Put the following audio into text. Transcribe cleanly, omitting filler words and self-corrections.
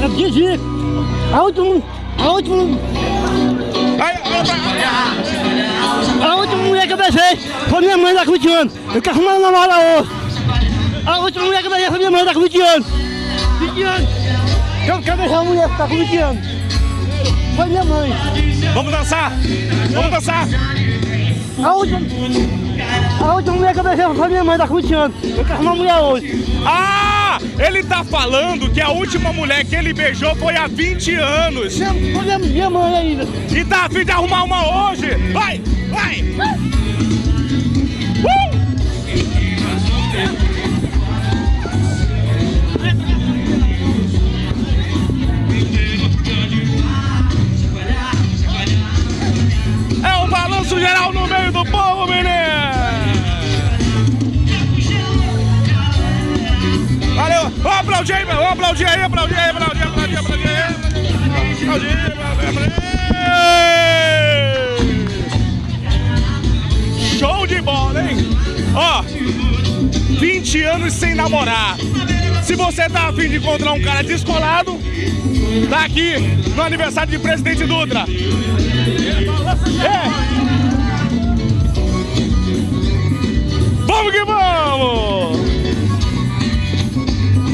Didi, a última mulher que eu beijei foi minha mãe da 20 anos. Eu quero arrumar uma namorada hoje. A última mulher que eu beijei foi minha mãe da 20 anos. 20 anos. Eu quero beijar uma mulher que tá com 20 anos. Foi minha mãe. Vamos dançar? Vamos dançar! A última mulher que eu beijei foi minha mãe da 20 anos. Eu quero arrumar uma mulher hoje. Ah! Ele tá falando que a última mulher que ele beijou foi há 20 anos. Foi minha mãe ainda. E tá a fim de arrumar uma hoje? Vai! Vai! É um balanço geral no meio do povo, menino! Valeu! Vamos aplaudir aí, meu! Vamos aplaudir aí, aplaudir aí, aplaudir, aplaudir, aplaudir aí! Aplaudir, aplaudir! Show de bola, hein? Ó, 20 anos sem namorar. Se você tá a fim de encontrar um cara descolado, tá aqui no aniversário de Presidente Dutra. É!